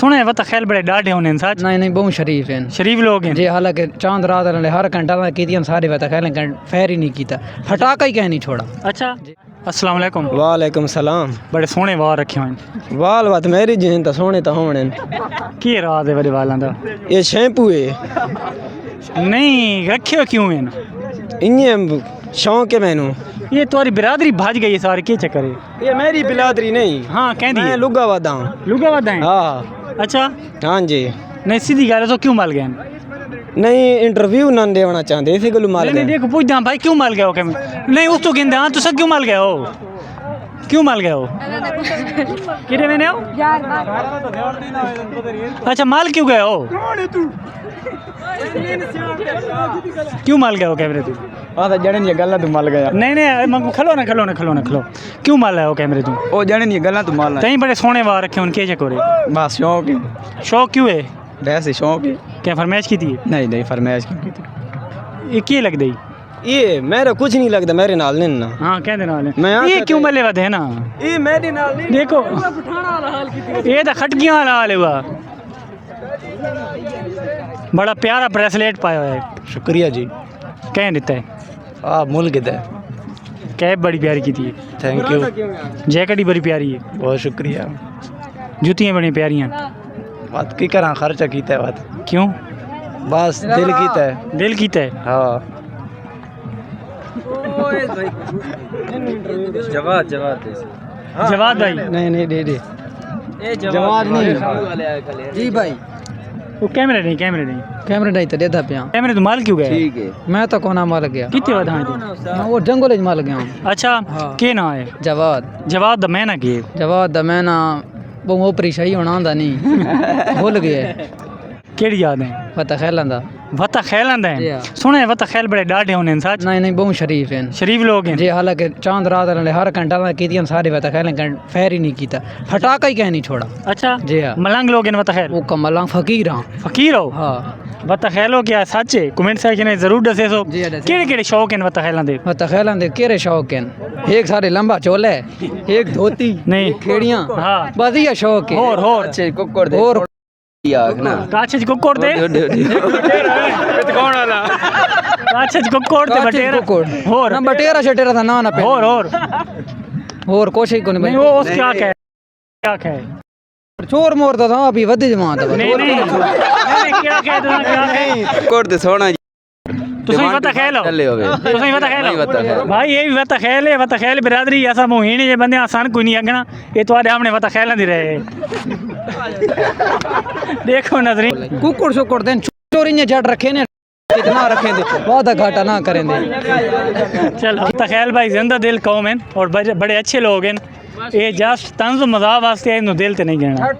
सुने वत खैल बड़े डाढ़े होने सच। नहीं बहुत शरीफ हैं, शरीफ लोग हैं जी। हालांकि चांद रात वाले हर घंटा कीतियां सारे वत खैल फैर ही नहीं कीता, फटाका ही कह नहीं छोड़ा। अच्छा अस्सलाम वालेकुम। वालेकुम सलाम। बड़े सोहने वाल रखे हुए वाल बात मेरी जिन तो सोने तो होने। की राज है बड़े वालों का? ये शैम्पू है। नहीं रखे क्यों हैं? इन्हें शौक है मैनू। ये तुम्हारी बिरादरी भज गई है सारे, क्या चक्कर है? ये मेरी बिलादरी नहीं। हाँ कहती मैं है लुगा वादा हूँ। लुगा वादा है। हाँ अच्छा हाँ जी। नहीं सीधी गल है, तो क्यों मल गए? नहीं इंटरव्यू ना देना चाहते इसी गलू माल नहीं देखो पूछदा भाई क्यों मल गए हो? नहीं उस तो कहते हाँ तुम क्यों मल गए हो? क्यों मल गए हो? कितने महीने हो? अच्छा माल क्यों गए हो? क्यों माल गए हो कैमरे तू? हाँ तो जड़न ये गल्ला तू माल गया। नहीं खलो ना क्यों माल हो कैमरे तू? ओ जड़न ये गल्ला तू माल। तई बड़े सोने वार रखे उनके चक्कर है। बस शौक है। शौक क्यों है? वैसे शौक है। क्या फरमाइश की थी? नहीं फरमाइश क्यों की थी? ये क्या लग गई? ये मेरा कुछ नहीं लगता मेरे नाल नहीं ना। हाँ कहते नाल मैं ये क्यों मले वादे है ना? ये मेरे नाल नहीं। देखो ये तो खटकियां वाला हाल हुआ। बड़ा प्यारा ब्रेसलेट पाया है। शुक्रिया जी। कह देता है आप मुल्क है। कैब बड़ी प्यारी की थी। Thank you. जैकेट ही बड़ी प्यारी है। बहुत शुक्रिया। जूतियाँ बड़ी प्यारियाँ। बात की करा खर्चा कीता है बात। क्यों? बस दिल कीता है। दिल कीता है। हाँ जवाद भाई नहीं दे जवाब नहीं जी भाई। वो कैमरे नहीं कैमरे नहीं तो देता पिया। कैमरे तो माल क्यों गए? ठीक है। मैं तो कोना माल गया। कितने बता मैं वो जंगल च माल गया हूँ। अच्छा हाँ। के ना है? जवाद द मैना की जवाब द मैं ना वो ओपरी सही होना आंदा नहीं भूल गए। केड़ी याद है? पता खैलांदा वता खैल आंदा जी है। हाँ। सुने वता खैल बड़े डाढ़े होने सच। नहीं बहुत शरीफ हैं, शरीफ लोग हैं। जी। हालांकि चांद रात वाले हर घंटा कीतियां सारे वत खैल फैर ही नहीं कीता, फटाका ही कह नहीं छोड़ा। अच्छा जी हाँ। मलंग लोग हैं वता खैल। वो कमला फकीर हाँ। फकीर हो? हाँ वता खैल हो क्या सच है? कमेंट सेक्शन में जरूर दसे सो जी हाँ, दसे। केड़े शौक हैं वता खैलां दे? वत खैलांदे केरे शौक हैं? एक सारे लंबा चोला है, एक धोती, नहीं खेड़ियां। हाँ बस ये शौक है। और अच्छे कुकर दे और काछे को कोड़ दे कौन वाला? काछे को कोड़ दे बटेरा और ना बटेरा शटेरा था ना पे और कुछ ही को नहीं नहीं। वो उस क्या कहे चोर मोर था अभी वध जमा था। नहीं क्या कहे तू क्या कहे? कुकर दे सोना तुसीं वता खेलो भाई ये भी वता खेल बिरादरी ऐसा मोहिनी जे बंदे आसान कोई नहीं अगना ये तुम्हारे हमने वता खेल दे रहे देखो नजरी कुकुर शुकुर देन चोरी ने जट रखे ने कितना रखे थे बहुत घाटा ना करें दे। चलो तखैल भाई जिंदा दिल कौम है और बड़े अच्छे लोग हैं। ये जस्ट तंज मज़ाक वास्ते दिल ते नहीं गिनना।